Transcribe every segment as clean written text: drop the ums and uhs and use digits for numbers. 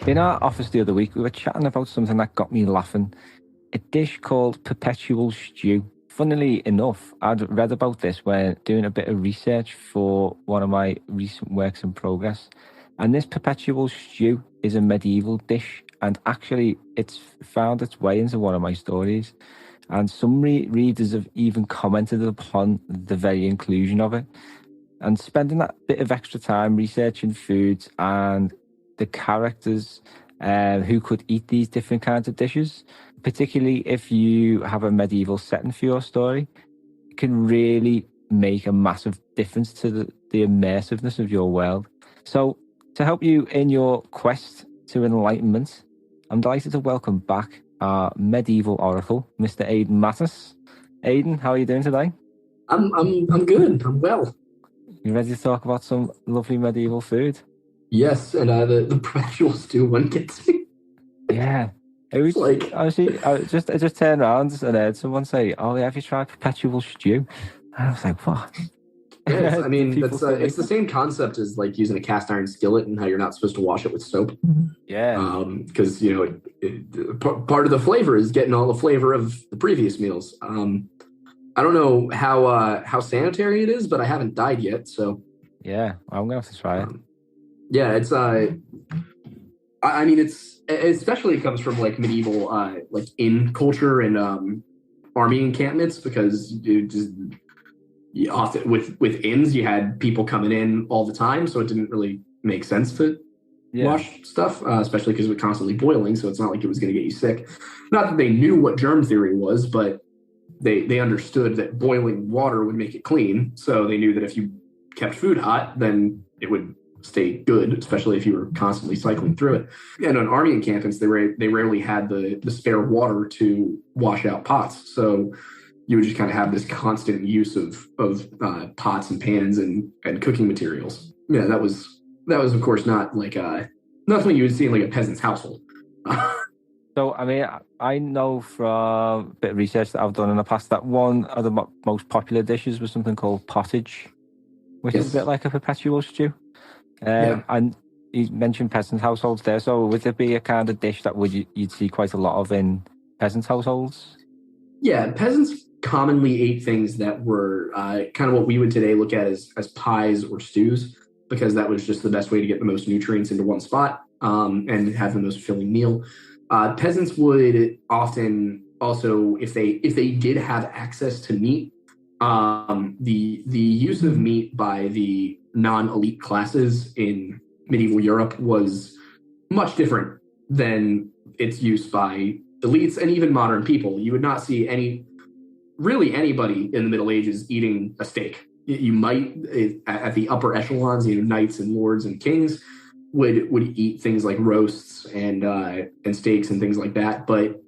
In our office the other week, we were chatting about something that got me laughing. A dish called perpetual stew. Funnily enough, I'd read about this when doing a bit of research for one of my recent works in progress. And this perpetual stew is a medieval dish, and actually, it's found its way into one of my stories. And some readers have even commented upon the very inclusion of it. And spending that bit of extra time researching foods and the characters who could eat these different kinds of dishes, particularly if you have a medieval setting for your story, it can really make a massive difference to the immersiveness of your world. So, to help you in your quest to enlightenment, I'm delighted to welcome back our medieval oracle, Mr. Aidan Mattis. Aidan, how are you doing today? I'm good. I'm well. You ready to talk about some lovely medieval food? Yes, and the perpetual stew one gets me. Yeah. It was Like, honestly, I just turned around and heard someone say, "Oh, yeah, have you tried perpetual stew?" And I was like, "What?" yes, I Do mean people that's still it's make the that? same concept as like using a cast iron skillet and how you're not supposed to wash it with soap. Yeah, Because part of the flavor is getting all the flavor of the previous meals. I don't know how sanitary it is, but I haven't died yet, so yeah. I'm gonna have to try it. yeah, it's I mean it's especially it comes from like medieval like inn culture and army encampments because you often with inns you had people coming in all the time, so it didn't really make sense to Yeah, wash stuff, especially because it was constantly boiling, so it's not like it was going to get you sick. Not that they knew what germ theory was, but they understood that boiling water would make it clean, so they knew that if you kept food hot, then it would stay good, especially if you were constantly cycling through it. And on army encampments, they rarely had the spare water to wash out pots, so you would just kind of have this constant use of pots and pans and cooking materials. Yeah, that was of course not like nothing you would see in like a peasant's household. so I mean, I know from a bit of research that I've done in the past that one of the most popular dishes was something called pottage, which is a bit Yes. like a perpetual stew. Yeah. And you mentioned peasant households there, so would there be a kind of dish that you'd see quite a lot of in peasant households? Yeah. Peasants commonly ate things that were kind of what we would today look at as pies or stews, because that was just the best way to get the most nutrients into one spot and have the most filling meal. Peasants would often also, if they did have access to meat, the use of meat by the non-elite classes in medieval Europe was much different than its use by elites and even modern people. You would not see really anybody in the Middle Ages eating a steak. You might at the upper echelons, knights and lords and kings would eat things like roasts and steaks and things like that. But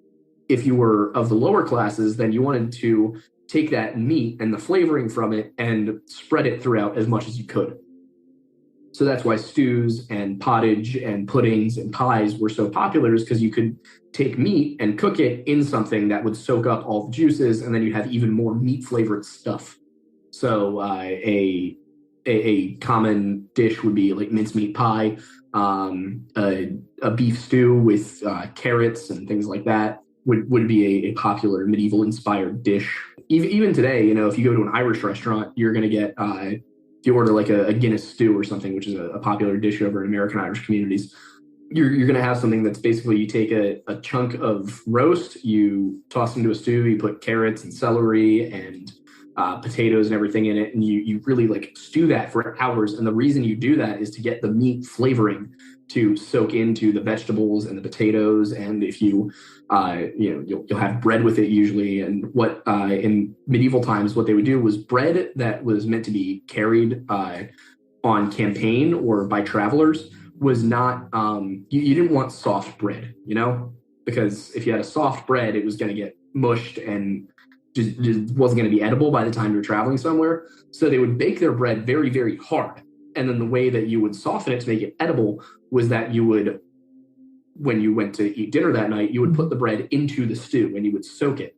if you were of the lower classes, then you wanted to take that meat and the flavoring from it and spread it throughout as much as you could. So that's why stews and pottage and puddings and pies were so popular, is because you could take meat and cook it in something that would soak up all the juices, and then you'd have even more meat flavored stuff. So a common dish would be like mincemeat pie, a beef stew with carrots and things like that would be a popular medieval inspired dish. Even today, if you go to an Irish restaurant, you're going to get if you order like a Guinness stew or something, which is a popular dish over in American Irish communities, you're going to have something that's basically you take a chunk of roast, you toss into a stew, you put carrots and celery and potatoes and everything in it, and you really like stew that for hours. And the reason you do that is to get the meat flavoring to soak into the vegetables and the potatoes. And if you'll have bread with it usually. And what in medieval times, what they would do was bread that was meant to be carried on campaign or by travelers was not, you didn't want soft bread, because if you had a soft bread, it was going to get mushed and just wasn't going to be edible by the time you're traveling somewhere. So they would bake their bread very, very hard. And then the way that you would soften it to make it edible was that you would, when you went to eat dinner that night, you would put the bread into the stew and you would soak it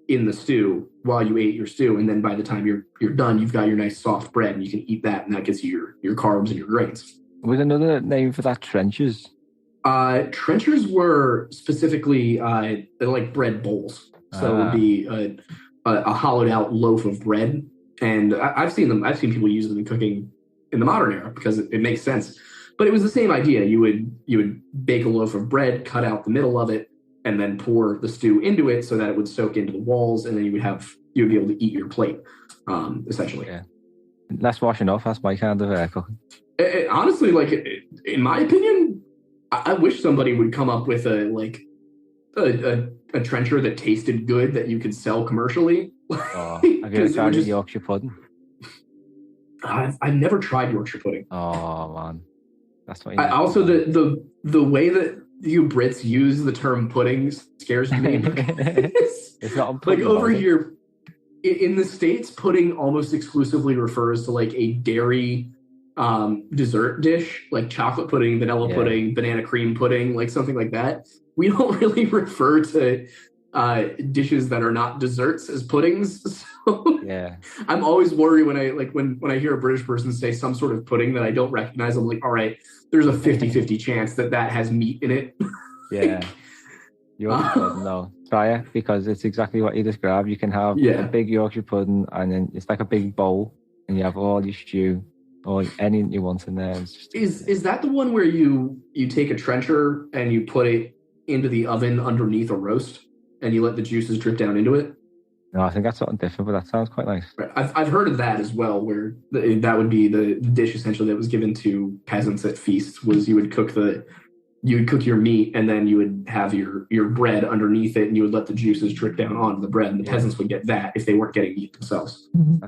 in the stew while you ate your stew. And then by the time you're done, you've got your nice soft bread and you can eat that, and that gets you your carbs and your grains. Was another name for that trenches? Trenchers were specifically they're like bread bowls. So it would be a hollowed out loaf of bread. And I've seen them. I've seen people use them in cooking in the modern era because it makes sense. But it was the same idea. You would bake a loaf of bread, cut out the middle of it, and then pour the stew into it so that it would soak into the walls, and then you would be able to eat your plate, essentially. Yeah. Less washing off. That's my kind of cooking. Honestly, like in my opinion, I wish somebody would come up with a trencher that tasted good that you could sell commercially. Oh, have you ever tried Yorkshire pudding? I've never tried Yorkshire pudding. Oh man, that's what. Also, the way that you Brits use the term pudding scares me. It's not pudding, like over here in the States, pudding almost exclusively refers to like a dairy dessert dish, like chocolate pudding, vanilla pudding, banana cream pudding, like something like that. We don't really refer to dishes that are not desserts as puddings. So yeah, I'm always worried when I hear a British person say some sort of pudding that I don't recognize. I'm like, all right, there's a 50-50 chance that has meat in it. Yeah. Yorkshire pudding, though. Try it because it's exactly what you described. You can have a big Yorkshire pudding, and then it's like a big bowl, and you have all your stew or anything you want in there. Is that the one where you take a trencher and you put it into the oven underneath a roast, and you let the juices drip down into it? No, I think that's something different, but that sounds quite nice. I've heard of that as well, where that would be the dish essentially that was given to peasants at feasts. Was you would cook your meat, and then you would have your bread underneath it, and you would let the juices drip down onto the bread, and the peasants would get that if they weren't getting meat themselves. Mm-hmm.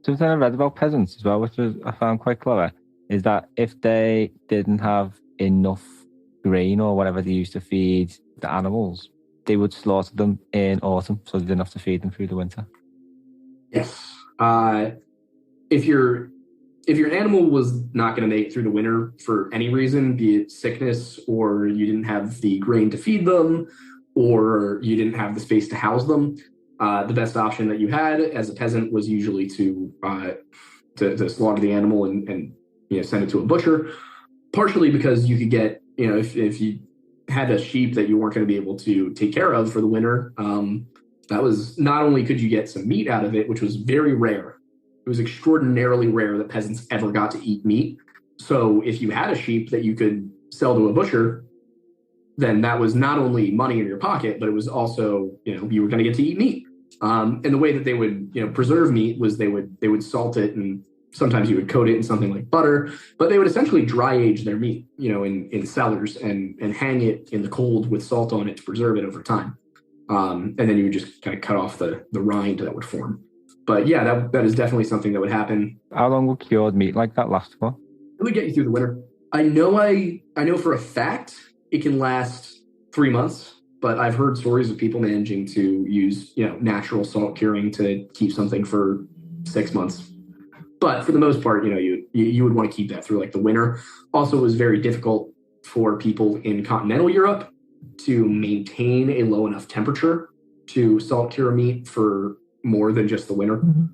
Something I read about peasants as well, which I found quite clever, is that if they didn't have enough grain or whatever they used to feed the animals, they would slaughter them in autumn, so they didn't have to feed them through the winter. Yes. If your animal was not going to make it through the winter for any reason, be it sickness, or you didn't have the grain to feed them, or you didn't have the space to house them, the best option that you had as a peasant was usually to slaughter the animal and send it to a butcher. Partially because you could get, if you had a sheep that you weren't going to be able to take care of for the winter, that was not only could you get some meat out of it, which was very rare. It was extraordinarily rare that peasants ever got to eat meat. So if you had a sheep that you could sell to a butcher, then that was not only money in your pocket, but it was also, you were going to get to eat meat. And the way that they would, preserve meat was they would salt it, and sometimes you would coat it in something like butter, but they would essentially dry age their meat, in cellars and hang it in the cold with salt on it to preserve it over time. And then you would just kind of cut off the rind that would form. But yeah, that is definitely something that would happen. How long would cured meat like that last for? It would get you through the winter. I know for a fact it can last 3 months, but I've heard stories of people managing to use, natural salt curing to keep something for 6 months. But for the most part, you would want to keep that through like the winter. Also, it was very difficult for people in continental Europe to maintain a low enough temperature to salt cure meat for more than just the winter. Mm-hmm.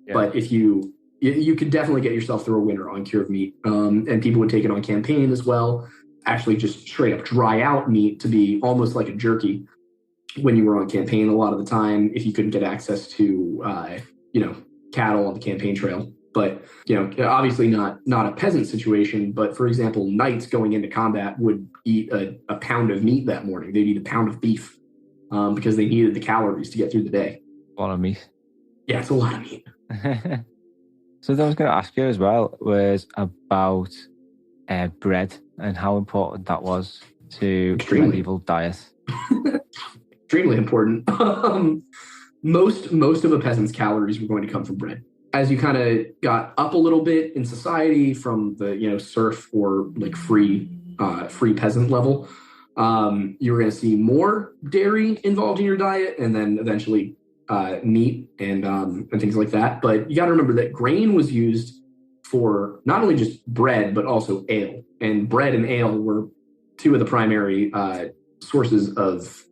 Yeah. But if you could definitely get yourself through a winter on cured meat, and people would take it on campaign as well. Actually, just straight up dry out meat to be almost like a jerky when you were on campaign. A lot of the time, if you couldn't get access to cattle on the campaign trail. But, obviously not a peasant situation. But for example, knights going into combat would eat a pound of meat that morning. They'd eat a pound of beef because they needed the calories to get through the day. A lot of meat. Yeah, it's a lot of meat. So I was going to ask you as well was about bread and how important that was to medieval diet. Extremely important. Most of a peasant's calories were going to come from bread. As you kind of got up a little bit in society from the serf or like free peasant level, you were going to see more dairy involved in your diet, and then eventually meat and things like that. But you got to remember that grain was used for not only just bread but also ale, and bread and ale were two of the primary sources of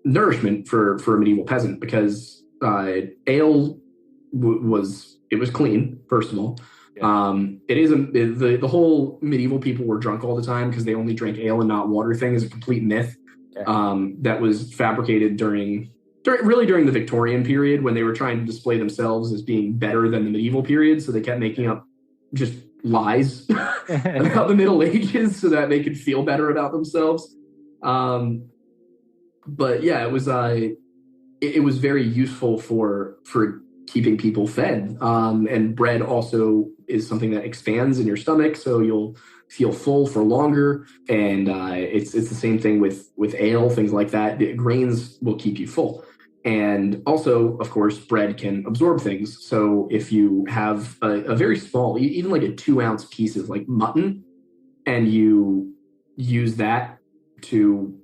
nourishment for a medieval peasant, because ale was clean, first of all. It is the whole medieval people were drunk all the time because they only drank ale and not water thing is a complete myth. That was fabricated during the Victorian period when they were trying to display themselves as being better than the medieval period. So they kept making up just lies about the Middle Ages so that they could feel better about themselves. But yeah, it was very useful for keeping people fed. And bread also is something that expands in your stomach, so you'll feel full for longer. And it's the same thing with ale, things like that. The grains will keep you full. And also, of course, bread can absorb things. So if you have a very small, even like a 2-ounce piece of like mutton, and you use that to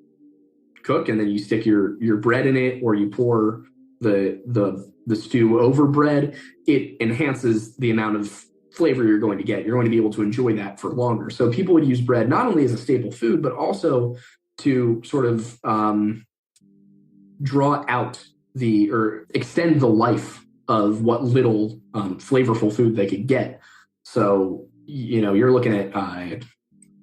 cook, and then you stick your bread in it, or you pour the stew over bread, it enhances the amount of flavor you're going to get. You're going to be able to enjoy that for longer. So people would use bread not only as a staple food, but also to sort of draw out or extend the life of what little flavorful food they could get. So, you're looking at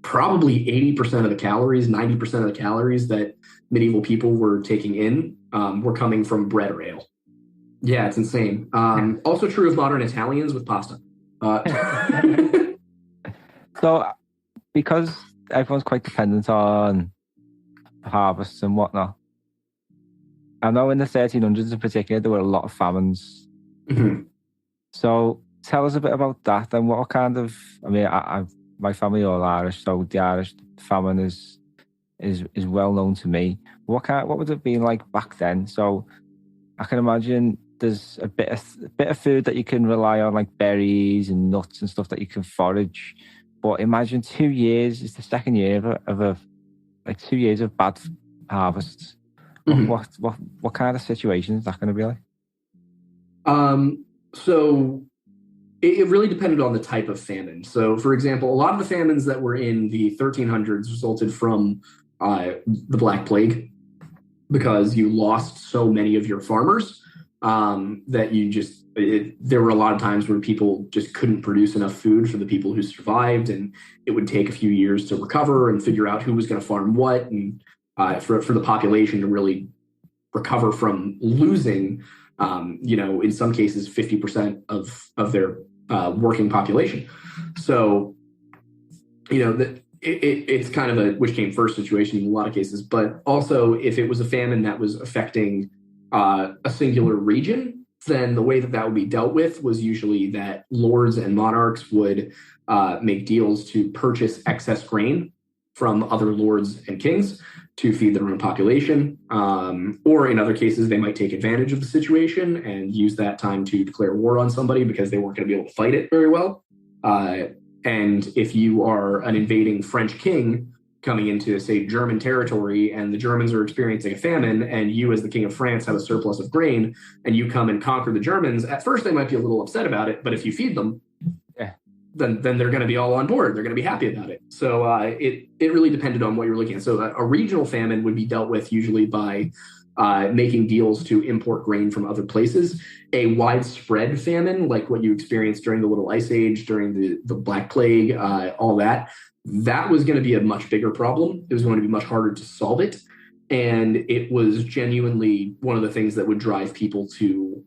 probably 80% of the calories, 90% of the calories that medieval people were taking in were coming from bread or ale. Yeah, it's insane. Also true of modern Italians with pasta. So, because everyone's quite dependent on harvests and whatnot, I know in the 1300s in particular, there were a lot of famines. Mm-hmm. So tell us a bit about that and what kind of, my family are all Irish, so the Irish famine is well known to me. What would it have been like back then? So I can imagine there's a bit of food that you can rely on, like berries and nuts and stuff that you can forage. But imagine 2 years is the second year of 2 years of bad harvests. Mm-hmm. What kind of situation is that going to be like? So it really depended on the type of famine. So, for example, a lot of the famines that were in the 1300s resulted from the Black Plague, because you lost so many of your farmers that there were a lot of times where people just couldn't produce enough food for the people who survived, and it would take a few years to recover and figure out who was going to farm what, and for the population to really recover from losing, in some cases, 50% of their working population. So, it's kind of a which came first situation in a lot of cases. But also, if it was a famine that was affecting a singular region, then the way that would be dealt with was usually that lords and monarchs would make deals to purchase excess grain from other lords and kings to feed their own population. Or in other cases, they might take advantage of the situation and use that time to declare war on somebody because they weren't going to be able to fight it very well. And if you are an invading French king coming into, say, German territory, and the Germans are experiencing a famine, and you as the king of France have a surplus of grain, and you come and conquer the Germans, at first they might be a little upset about it, but if you feed them, then they're going to be all on board. They're going to be happy about it. So it really depended on what you're looking at. So a regional famine would be dealt with usually by making deals to import grain from other places. A widespread famine, like what you experienced during the Little Ice Age, during the Black Plague, all that was going to be a much bigger problem. It was going to be much harder to solve it. And it was genuinely one of the things that would drive people to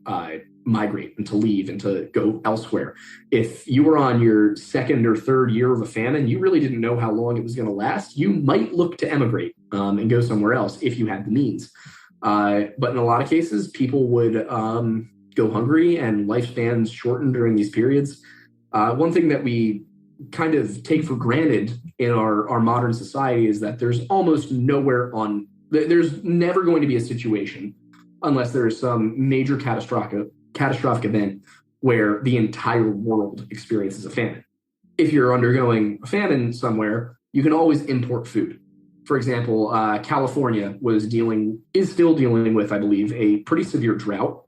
migrate and to leave and to go elsewhere. If you were on your second or third year of a famine, you really didn't know how long it was going to last. You might look to emigrate and go somewhere else if you had the means. But in a lot of cases, people would go hungry and lifespans shortened during these periods. One thing that we kind of take for granted in our modern society is that there's almost there's never going to be a situation, unless there is some major catastrophic event, where the entire world experiences a famine. If you're undergoing a famine somewhere, you can always import food. For example, California is still dealing with, I believe, a pretty severe drought.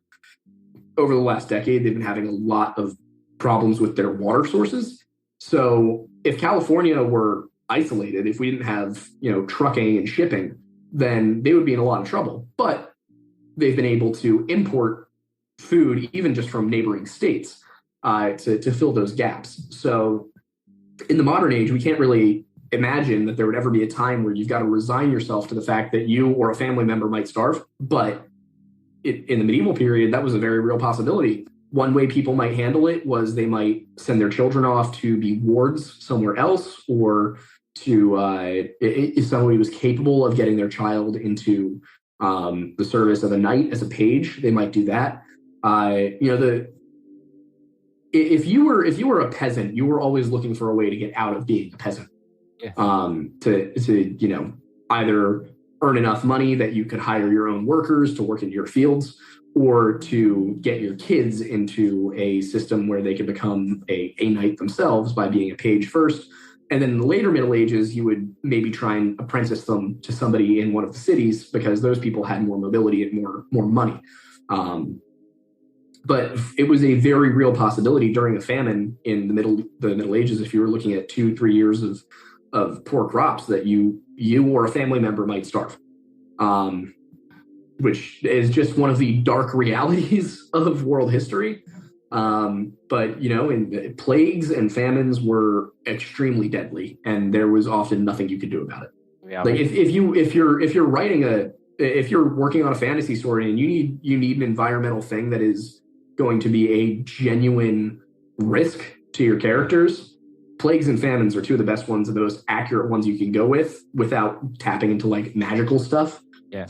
Over the last decade, they've been having a lot of problems with their water sources. So if California were isolated, if we didn't have, trucking and shipping, then they would be in a lot of trouble. But they've been able to import food, even just from neighboring states. to fill those gaps. So in the modern age, we can't really imagine that there would ever be a time where you've got to resign yourself to the fact that you or a family member might starve. But in the medieval period, that was a very real possibility. One way people might handle it was they might send their children off to be wards somewhere else, or to if somebody was capable of getting their child into the service of a knight as a page, they might do that. If you were a peasant, you were always looking for a way to get out of being a peasant. Yeah. To either earn enough money that you could hire your own workers to work in your fields, or to get your kids into a system where they could become a knight themselves by being a page first. And then in the later Middle Ages, you would maybe try and apprentice them to somebody in one of the cities, because those people had more mobility and more money. But it was a very real possibility during a famine in the Middle Ages, if you were looking at 2-3 years of poor crops, that you or a family member might starve, which is just one of the dark realities of world history. But in plagues and famines were extremely deadly, and there was often nothing you could do about it. Yeah, like if you're working on a fantasy story and you need an environmental thing that is going to be a genuine risk to your characters, plagues and famines are two of the best ones and the most accurate ones you can go with without tapping into like magical stuff. Yeah.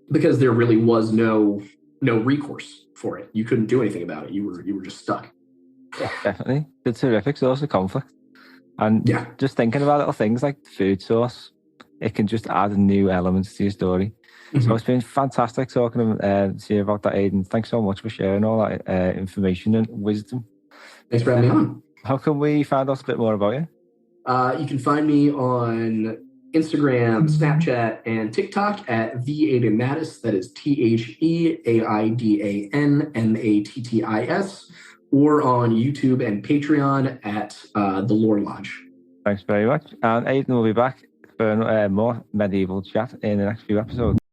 Because there really was no recourse for it. You couldn't do anything about it. You were just stuck. Yeah, definitely. The terrific source of conflict. And just thinking about little things like food source, it can just add new elements to your story. Mm-hmm. So it's been fantastic talking to you about that, Aidan. Thanks so much for sharing all that information and wisdom. Thanks for having me on. How can we find out a bit more about you? You can find me on Instagram, Snapchat, and TikTok at the Aidan Mattis. That is TheAidanMattis, or on YouTube and Patreon at the Lore Lodge. Thanks very much. And Aidan will be back for more medieval chat in the next few episodes.